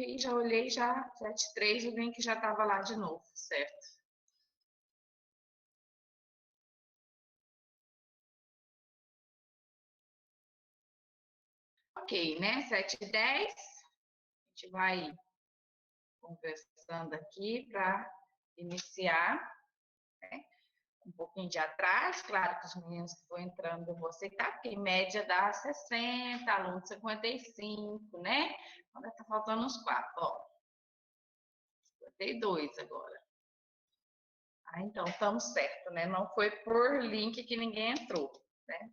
E já olhei, já 7.3, o link já estava lá de novo, certo? Ok, né? 7:10. A gente vai conversando aqui para iniciar, né? Um pouquinho de atrás, claro que os meninos que estão entrando eu vou aceitar, porque em média dá 60, aluno 55, né? Agora tá faltando uns 4, ó. 52 agora. Ah, então estamos certo, né? Não foi por link que ninguém entrou, né?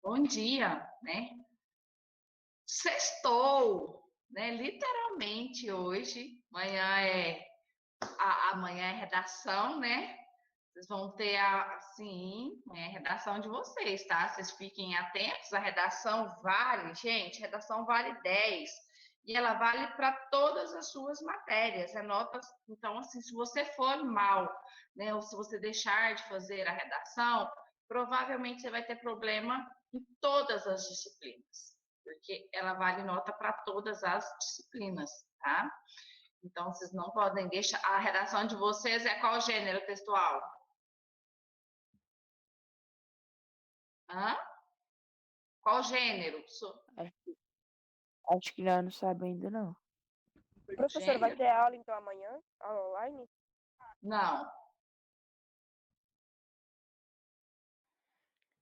Bom dia, né? Sextou, né? Literalmente hoje, amanhã é redação, né? Vocês vão ter assim, a redação de vocês, tá? Vocês fiquem atentos, a redação vale, gente, redação vale 10. E ela vale para todas as suas matérias. É nota, então, assim, se você for mal, né, ou se você deixar de fazer a redação, provavelmente você vai ter problema em todas as disciplinas, porque ela vale nota para todas as disciplinas, tá? Então, vocês não podem deixar. A redação de vocês é qual gênero textual? Hã? Qual gênero? Acho que não sabe ainda, não. Professora, vai ter aula então amanhã? Aula online? Não.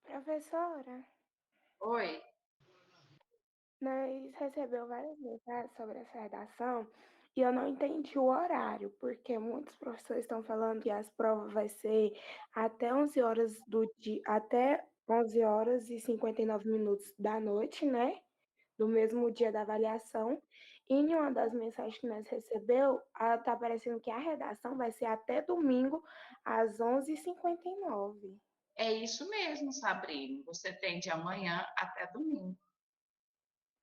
Professora, Oi. nós recebemos várias mensagens sobre essa redação e eu não entendi o horário, porque muitos professores estão falando que as provas vai ser até 11 horas do dia, até 11 horas e 59 minutos da noite, né? Do mesmo dia da avaliação. E em uma das mensagens que nós recebeu, está aparecendo que a redação vai ser até domingo, às 11h59. É isso mesmo, Sabrina. Você tem de amanhã até domingo.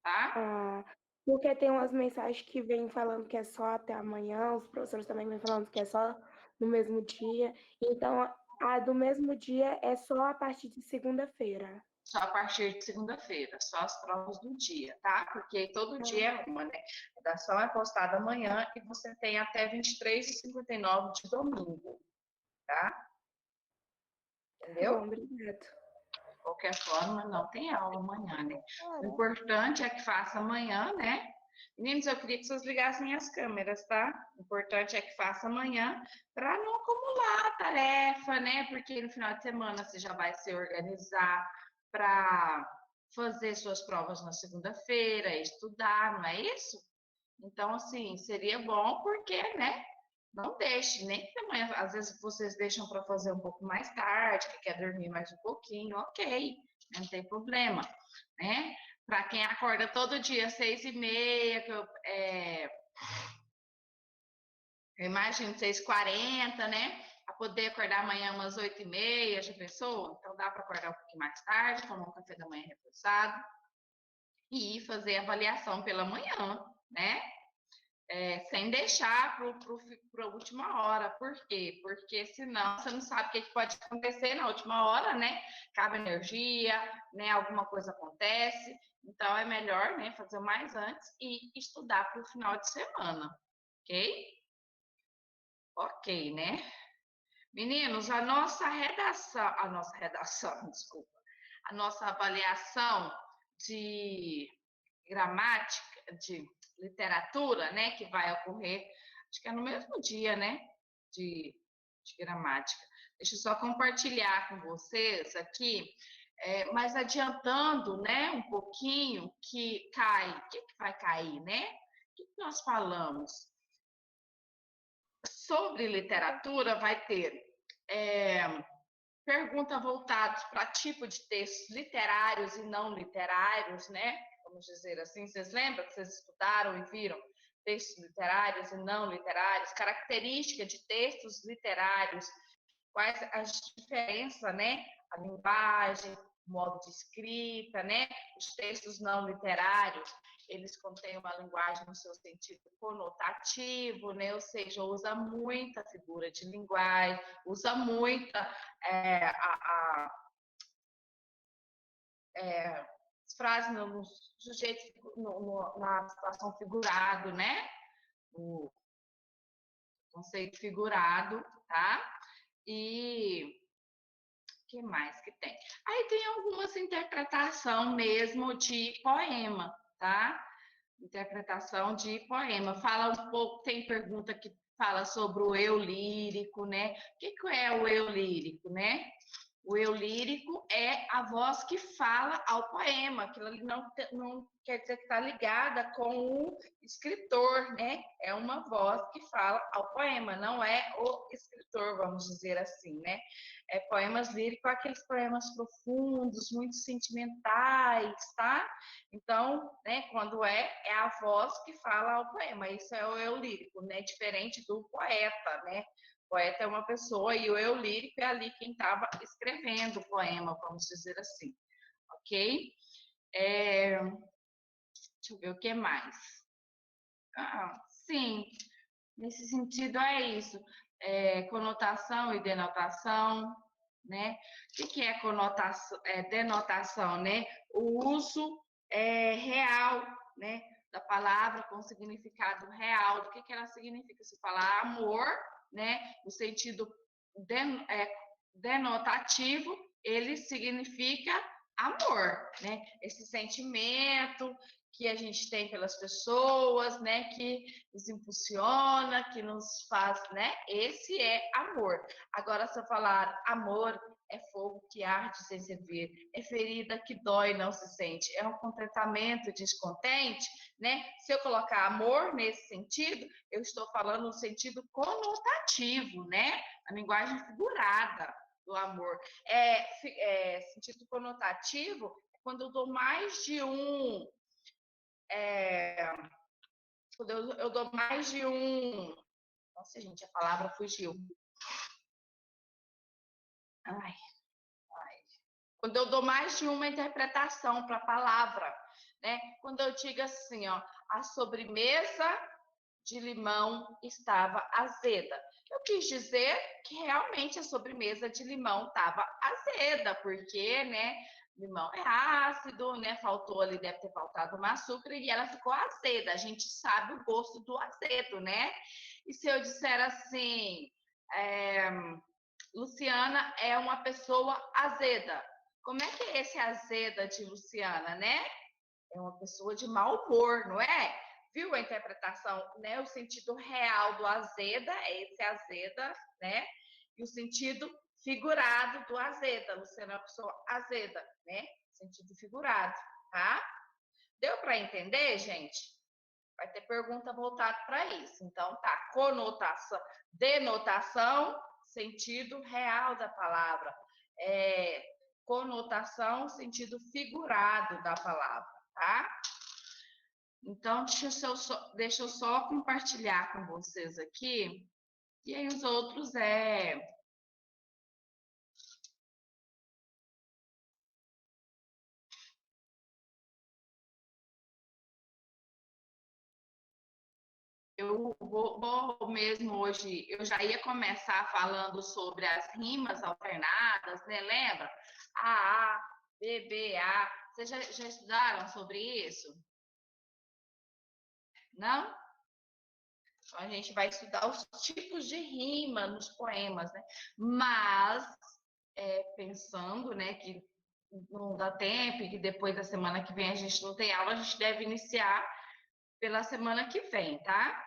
Tá? Ah, porque tem umas mensagens que vêm falando que é só até amanhã, os professores também vêm falando que é só no mesmo dia. Então, a do mesmo dia é só a partir de segunda-feira. Só a partir de segunda-feira, só as provas do dia, tá? Porque todo dia é uma, né? A redação é postada amanhã e você tem até 23h59 de domingo, tá? Entendeu? Bom, obrigado. De qualquer forma, não tem aula amanhã, né? O importante é que faça amanhã, né? Meninos, eu queria que vocês ligassem as câmeras, tá? O importante é que faça amanhã para não acumular tarefa, né? Porque no final de semana você já vai se organizar para fazer suas provas na segunda-feira, estudar, não é isso? Então, assim, seria bom porque, né? Não deixe, nem que amanhã, às vezes vocês deixam para fazer um pouco mais tarde, que quer dormir mais um pouquinho, ok, não tem problema, né? Para quem acorda todo dia, 6h30, eu imagino 6h40, né? A poder acordar amanhã umas 8h30, já pensou? Então dá para acordar um pouquinho mais tarde, tomar um café da manhã reforçado e fazer a avaliação pela manhã, né? Sem deixar para a última hora. Por quê? Porque senão você não sabe o que pode acontecer na última hora, né? Acaba energia, né? Alguma coisa acontece. Então é melhor, né, fazer o mais antes e estudar para o final de semana, ok? Ok, né? Meninos, a nossa redação, desculpa, a nossa avaliação de gramática, de literatura, né, que vai ocorrer, acho que é no mesmo dia, né, de gramática. Deixa eu só compartilhar com vocês aqui, mas adiantando, né, um pouquinho, que cai, o que vai cair, né? O que nós falamos? Sobre literatura vai ter perguntas voltadas para tipo de textos literários e não literários, né? Vamos dizer assim. Vocês lembram que vocês estudaram e viram textos literários e não literários, características de textos literários, quais as diferenças, né? A linguagem, o modo de escrita, né? Os textos não literários, eles contêm uma linguagem no seu sentido conotativo, né? Ou seja, usa muita figura de linguagem, usa muita frases no sujeito, na situação figurado, né? conceito figurado, tá? E o que mais que tem? Aí tem algumas interpretação mesmo de poema, tá? Interpretação de poema. Fala um pouco, tem pergunta que fala sobre o eu lírico, né? O que é o eu lírico, né? O eu lírico é a voz que fala ao poema, aquilo ali não quer dizer que está ligada com o escritor, né? É uma voz que fala ao poema, não é o escritor, vamos dizer assim, né? É poemas líricos, aqueles poemas profundos, muito sentimentais, tá? Então, né, quando é a voz que fala ao poema, isso é o eu lírico, né? Diferente do poeta, né? O poeta é uma pessoa e o eu lírico é ali quem estava escrevendo o poema, vamos dizer assim, ok? Deixa eu ver o que mais. Sim, nesse sentido é isso. Conotação e denotação, né? O que é conotação, denotação, né? O uso real, né? Da palavra com significado real. Do que ela significa? Se falar amor, né? No sentido denotativo, ele significa amor, né? Esse sentimento que a gente tem pelas pessoas, né? Que nos impulsiona, que nos faz, né? Esse é amor. Agora, se eu falar amor é fogo que arde sem se ver, é ferida que dói e não se sente, é um contentamento descontente, né? Se eu colocar amor nesse sentido, eu estou falando no sentido conotativo, né? A linguagem figurada do amor. Sentido conotativo é quando eu dou mais de um. Quando eu dou mais de um. Nossa, gente, a palavra fugiu. Ai. Quando eu dou mais de uma interpretação para a palavra, né? Quando eu digo assim, ó, a sobremesa de limão estava azeda. Eu quis dizer que realmente a sobremesa de limão estava azeda, porque, né, limão é ácido, né? Faltou ali, deve ter faltado um açúcar e ela ficou azeda. A gente sabe o gosto do azedo, né? E se eu disser assim, Luciana é uma pessoa azeda. Como é que é esse azeda de Luciana, né? É uma pessoa de mau humor, não é? Viu a interpretação, né? O sentido real do azeda é esse azeda, né? E o sentido figurado do azeda. Luciana é uma pessoa azeda, né? Sentido figurado, tá? Deu para entender, gente? Vai ter pergunta voltada para isso. Então, tá. Conotação, denotação, sentido real da palavra. Conotação, sentido figurado da palavra, tá? Então, deixa eu só compartilhar com vocês aqui. E aí os outros Eu vou mesmo hoje, eu já ia começar falando sobre as rimas alternadas, né? Lembra? A, B, B, A. Vocês já estudaram sobre isso? Não? Então, a gente vai estudar os tipos de rima nos poemas, né? Mas, pensando, né, que não dá tempo e que depois da semana que vem a gente não tem aula, a gente deve iniciar pela semana que vem, tá?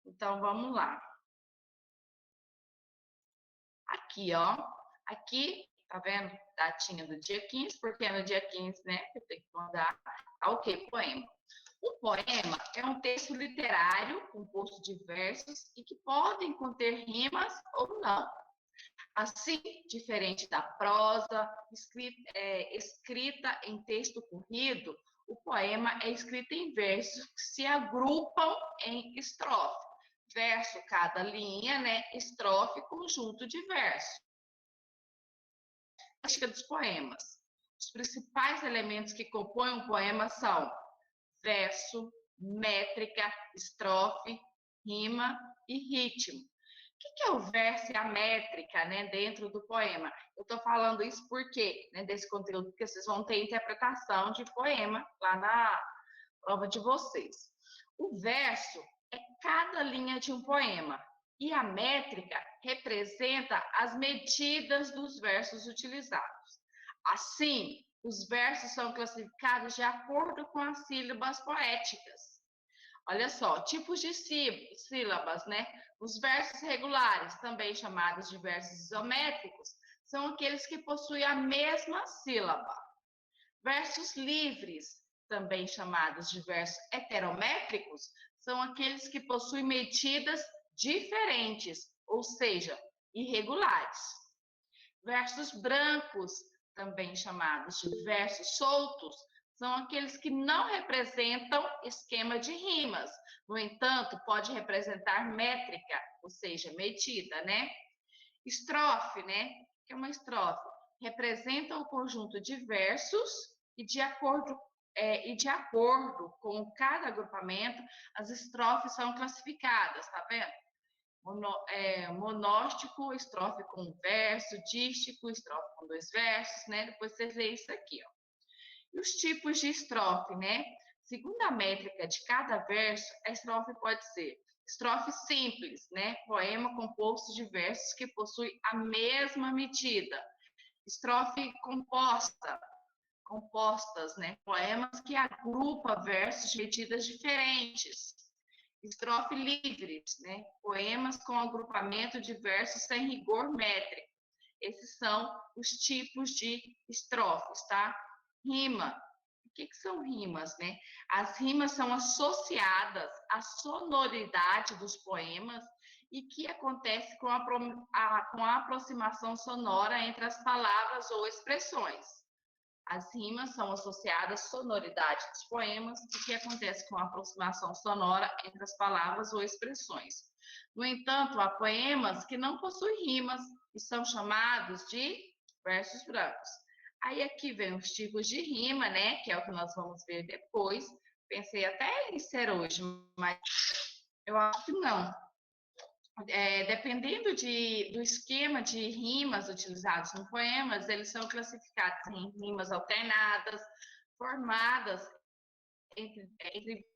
Então, vamos lá. Aqui, ó. Aqui, tá vendo? Datinha do dia 15, porque é no dia 15, né? Eu tenho que mandar. Ok, poema. Um poema é um texto literário composto de versos e que podem conter rimas ou não. Assim, diferente da prosa, escrita em texto corrido, o poema é escrito em versos que se agrupam em estrofe. Verso, cada linha, né? Estrofe, conjunto de versos. Característica dos poemas. Os principais elementos que compõem um poema são verso, métrica, estrofe, rima e ritmo. O que é o verso e a métrica, né, dentro do poema? Eu estou falando isso porque, né, desse conteúdo, porque vocês vão ter interpretação de poema lá na prova de vocês. O verso é cada linha de um poema. E a métrica representa as medidas dos versos utilizados. Assim, os versos são classificados de acordo com as sílabas poéticas. Olha só, tipos de sílabas, né? Os versos regulares, também chamados de versos isométricos, são aqueles que possuem a mesma sílaba. Versos livres, também chamados de versos heterométricos, são aqueles que possuem medidas diferentes, ou seja, irregulares. Versos brancos, também chamados de versos soltos, são aqueles que não representam esquema de rimas. No entanto, pode representar métrica, ou seja, medida, né? Estrofe, né? O que é uma estrofe? Representa o conjunto de versos e de acordo com cada agrupamento, as estrofes são classificadas, tá vendo? Monóstico, estrofe com um verso, dístico, estrofe com 2 versos, né? Depois vocês leem isso aqui, ó. E os tipos de estrofe, né? Segundo a métrica de cada verso, a estrofe pode ser estrofe simples, né? Poema composto de versos que possui a mesma medida. Estrofe compostas, né? Poemas que agrupam versos de medidas diferentes. Estrofe livres, né? Poemas com agrupamento de versos sem rigor métrico. Esses são os tipos de estrofes, tá? Rima. O que são rimas, né? As rimas são associadas à sonoridade dos poemas e que acontece com a aproximação sonora entre as palavras ou expressões. As rimas são associadas à sonoridade dos poemas e que acontece com a aproximação sonora entre as palavras ou expressões. No entanto, há poemas que não possuem rimas e são chamados de versos brancos. Aí aqui vem os tipos de rima, né, que é o que nós vamos ver depois. Pensei até em ser hoje, mas eu acho que não. Dependendo do esquema de rimas utilizados no poemas, eles são classificados em rimas alternadas, formadas entre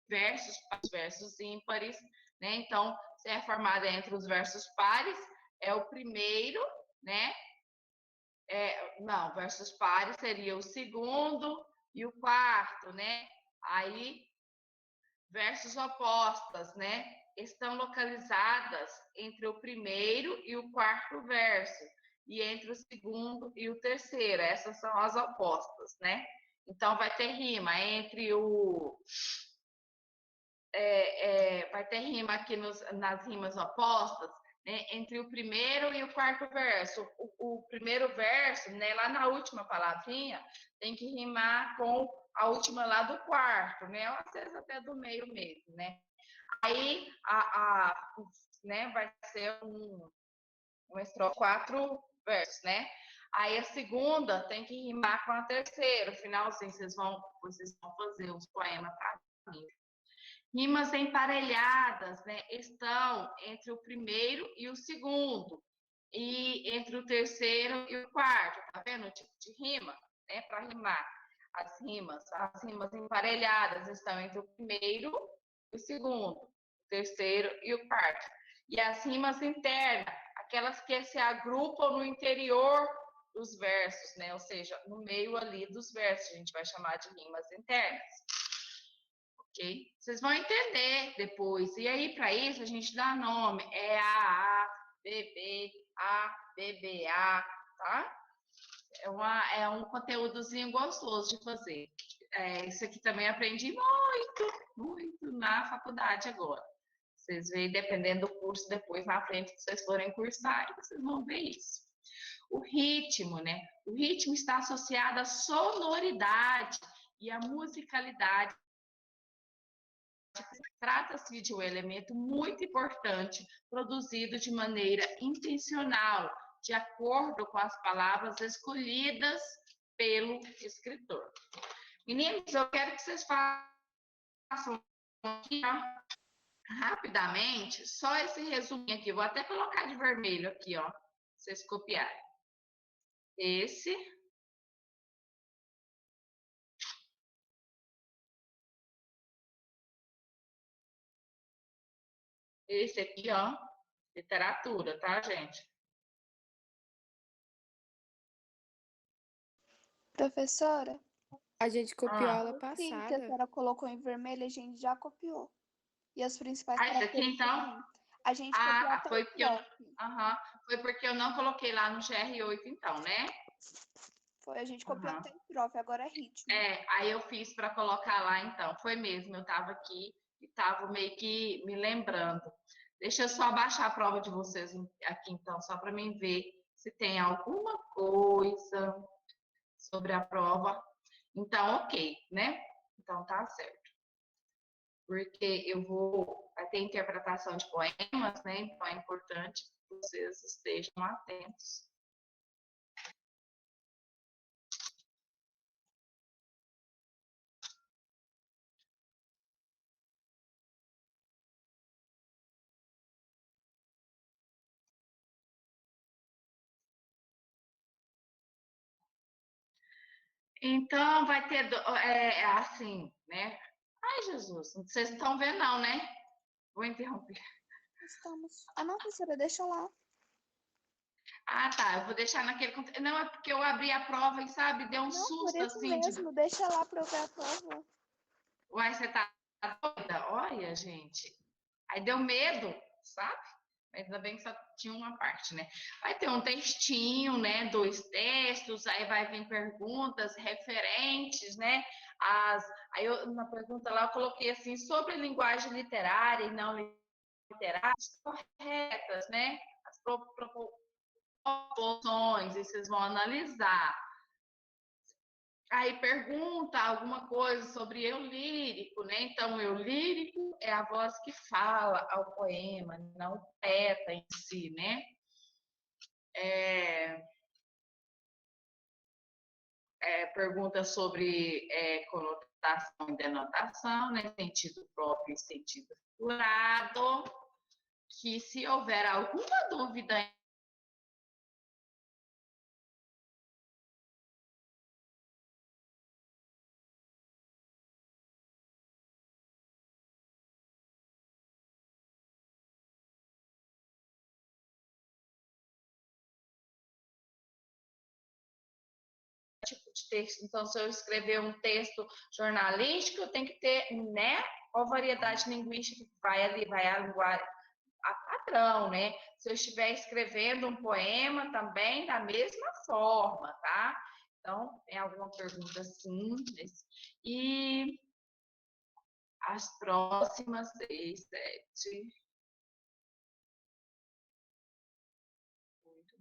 versos ímpares, né? Então, se é formada entre os versos pares, é o primeiro, né? Não, versos pares seria o segundo e o quarto, né? Aí, versos opostas, né? Estão localizadas entre o primeiro e o quarto verso, e entre o segundo e o terceiro. Essas são as opostas, né? Então, vai ter rima entre vai ter rima aqui nas rimas opostas, né? Entre o primeiro e o quarto verso. O primeiro verso, né? Lá na última palavrinha, tem que rimar com a última lá do quarto, né? Às vezes até do meio mesmo, né? Aí, né, vai ser uma estrofe, 4 versos, né? Aí a segunda tem que rimar com a terceira. No final, assim, vocês vão fazer os poemas para mim. Rimas emparelhadas, né, estão entre o primeiro e o segundo, e entre o terceiro e o quarto. Tá vendo o tipo de rima, né, para rimar? As rimas emparelhadas estão entre o primeiro e o segundo, o terceiro e o quarto. E as rimas internas, aquelas que se agrupam no interior dos versos, né? Ou seja, no meio ali dos versos, a gente vai chamar de rimas internas. Ok? Vocês vão entender depois. E aí, para isso, a gente dá nome. É A, B, B, A, B, B, A, tá? É um conteúdozinho gostoso de fazer. Isso aqui também aprendi muito na faculdade agora. Vocês veem, dependendo do curso, depois na frente que vocês forem cursar, vocês vão ver isso. O ritmo, né? O ritmo está associado à sonoridade e à musicalidade. Trata-se de um elemento muito importante, produzido de maneira intencional, de acordo com as palavras escolhidas pelo escritor. Meninos, eu quero que vocês façam aqui, ó, rapidamente, só esse resuminho aqui. Vou até colocar de vermelho aqui, ó, pra vocês copiarem. Esse aqui, ó. Literatura, tá, gente? Professora, A gente copiou a aula sim, que a passada. senhora colocou em vermelho, a gente já copiou. E as principais Isso aqui, então? também. A gente copiou até Foi o porque prof. foi porque eu não coloquei lá no GR8, então, né? A gente copiou até o prof, agora é ritmo. Aí eu fiz para colocar lá, então. Foi mesmo, eu estava aqui e estava meio que me lembrando. Deixa eu só baixar a prova de vocês aqui, então, só para mim ver se tem alguma coisa sobre a prova. Então, ok, né? Então, tá certo. Porque vai ter interpretação de poemas, né? Então, é importante que vocês estejam atentos. Então, vai ter, assim, né? Ai, Jesus, vocês estão vendo não, né? Vou interromper. Estamos. Não, professora, deixa lá. Tá, eu vou deixar naquele... Não, é porque eu abri a prova e, sabe, deu um susto, Por isso assim. mesmo, deixa lá para eu ver a prova. Uai, você tá doida? Olha, gente. Aí deu medo, sabe? Ainda bem que só tinha uma parte, né? Vai ter um textinho, né? 2 textos, aí vai vir perguntas referentes, né? Aí na pergunta lá eu coloquei assim, sobre linguagem literária e não literária, corretas, né? As proporções, e vocês vão analisar. Aí pergunta alguma coisa sobre eu lírico, né? Então, eu lírico é a voz que fala ao poema, não o poeta em si, né? Pergunta sobre conotação e denotação, né? Sentido próprio e sentido figurado. Que se houver alguma dúvida tipo de texto. Então, se eu escrever um texto jornalístico, eu tenho que ter, né, qual variedade linguística que vai ali, vai a linguagem a padrão, né? Se eu estiver escrevendo um poema, também da mesma forma, tá? Então, tem alguma pergunta assim? E as próximas 6, 7, 8.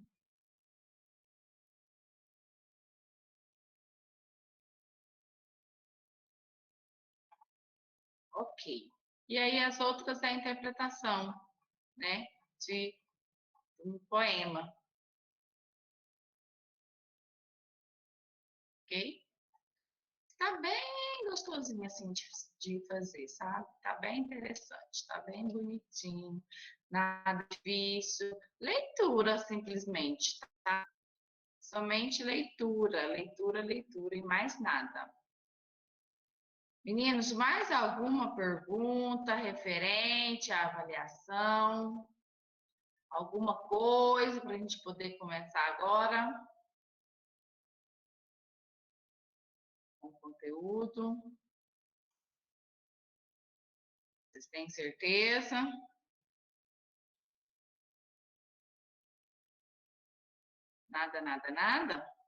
Ok. E aí as outras é a interpretação, né? De um poema. Ok? Tá bem gostosinho assim de fazer, sabe? Tá bem interessante, tá bem bonitinho, nada difícil. Leitura simplesmente, tá? Somente leitura, leitura, leitura e mais nada. Meninos, mais alguma pergunta referente à avaliação? Alguma coisa para a gente poder começar agora? Com conteúdo. Vocês têm certeza? Nada, nada, nada?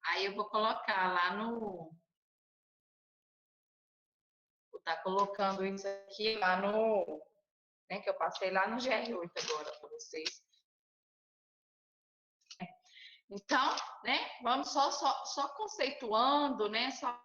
Aí eu vou colocar lá no... Vou estar colocando isso aqui lá no... Né, que eu passei lá no GR8 agora para vocês. Então, né, vamos só conceituando, né, só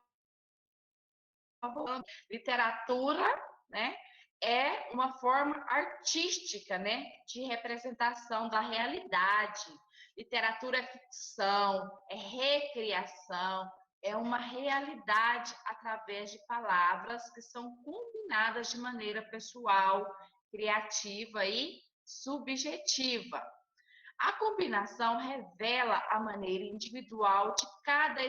literatura, né, é uma forma artística, né, de representação da realidade. Literatura é ficção, é recriação, é uma realidade através de palavras que são combinadas de maneira pessoal, criativa e subjetiva. A combinação revela a maneira individual de cada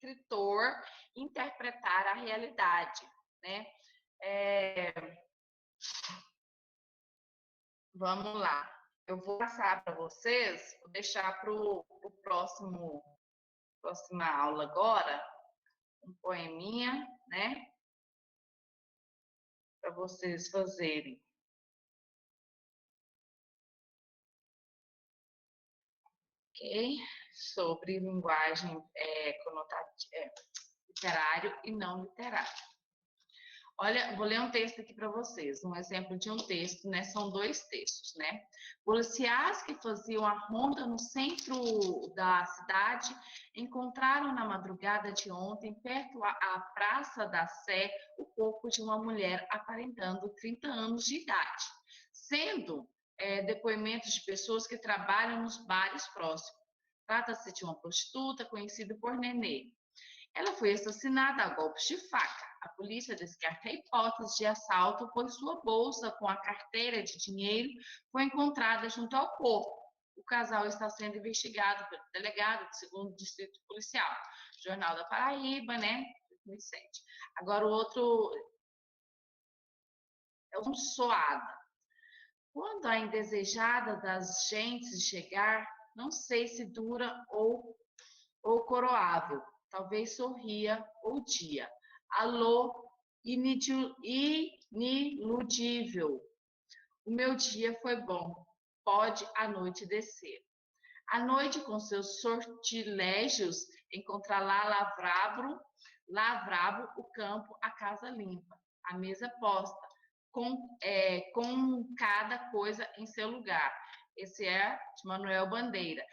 escritor interpretar a realidade, né? Vamos lá. Eu vou passar para vocês, vou deixar para o próxima aula agora, um poeminha, né? Para vocês fazerem. Ok? Sobre linguagem literário e não literário. Olha, vou ler um texto aqui para vocês, um exemplo de um texto, né? São 2 textos, né? Policiais que faziam a ronda no centro da cidade encontraram na madrugada de ontem, perto à Praça da Sé, o corpo de uma mulher aparentando 30 anos de idade, sendo depoimentos de pessoas que trabalham nos bares próximos. Trata-se de uma prostituta conhecida por Nenê. Ela foi assassinada a golpes de faca. A polícia descarta a hipótese de assalto, pois sua bolsa com a carteira de dinheiro foi encontrada junto ao corpo. O casal está sendo investigado pelo delegado do 2º Distrito Policial. Jornal da Paraíba, né? 2007. Agora o outro é o Soada. Quando a indesejada das gentes chegar, não sei se dura ou coroável. Talvez sorria ou dia. Alô, iniludível. O meu dia foi bom. Pode a noite descer. A noite, com seus sortilégios, encontra lá lavrado o campo, a casa limpa, a mesa posta, com cada coisa em seu lugar. Esse é de Manuel Bandeira.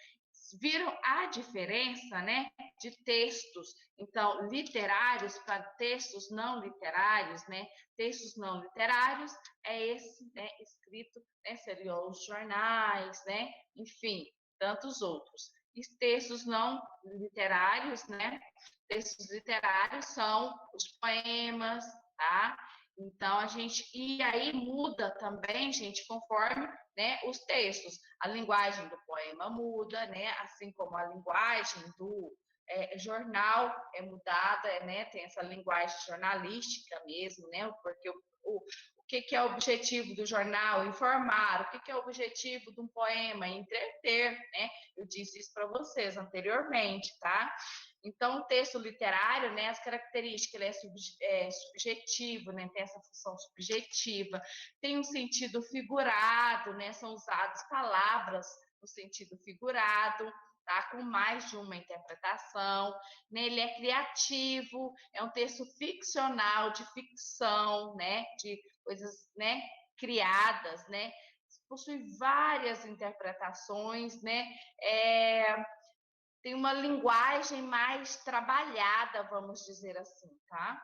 Viram a diferença, né, de textos, então, literários para textos não literários, né? Textos não literários é esse, né, escrito, né, seriam os jornais, né? Enfim, tantos outros. E textos não literários, né? Textos literários são os poemas, tá? Então, e aí muda também, gente, conforme, né, os textos. A linguagem do poema muda, né, assim como a linguagem do jornal é mudada, né, tem essa linguagem jornalística mesmo, né, porque o que é o objetivo do jornal? Informar. O que é o objetivo de um poema? Entreter, né? Eu disse isso para vocês anteriormente, tá? Então, o texto literário, né, as características, ele é subjetivo, né, tem essa função subjetiva, tem um sentido figurado, né, são usadas palavras no sentido figurado, tá, com mais de uma interpretação, né, ele é criativo, é um texto ficcional, de ficção, né, de coisas, né, criadas, né, possui várias interpretações, né, tem uma linguagem mais trabalhada, vamos dizer assim, tá?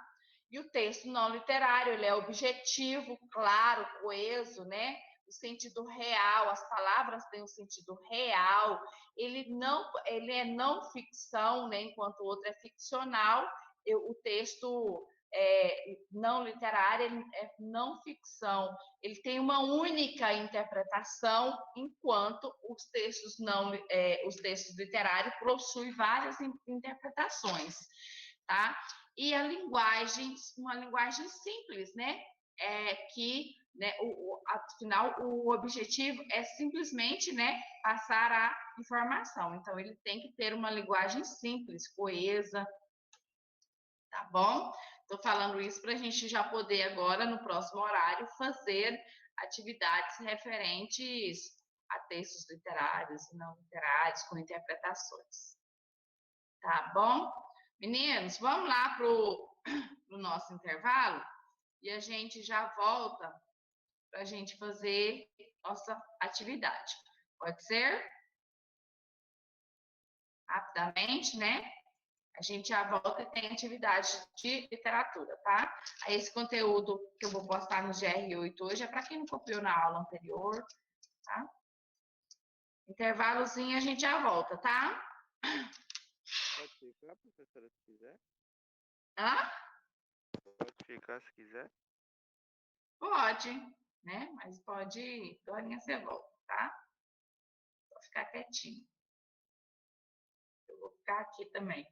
E o texto não literário, ele é objetivo, claro, coeso, né? O sentido real, as palavras têm um sentido real, ele é não ficção, né? Enquanto o outro é ficcional, o texto não literário, ele é não ficção, ele tem uma única interpretação, enquanto os textos literários possuem várias interpretações, tá? E a linguagem, uma linguagem simples, né? Né, afinal, o objetivo é simplesmente, né, passar a informação. Então, ele tem que ter uma linguagem simples, coesa, tá bom? Estou falando isso para a gente já poder agora, no próximo horário, fazer atividades referentes a textos literários e não literários, com interpretações. Tá bom? Meninos, vamos lá para o nosso intervalo e a gente já volta para a gente fazer nossa atividade. Pode ser? Rapidamente, né? A gente já volta e tem atividade de literatura, tá? Aí esse conteúdo que eu vou postar no GR8 hoje é para quem não copiou na aula anterior, tá? Intervalozinho, a gente já volta, tá? Pode ficar, professora, se quiser. Hã? Pode ficar se quiser. Pode, né? Mas pode, Dorinha, você volta, tá? Só ficar quietinho. Eu vou ficar aqui também.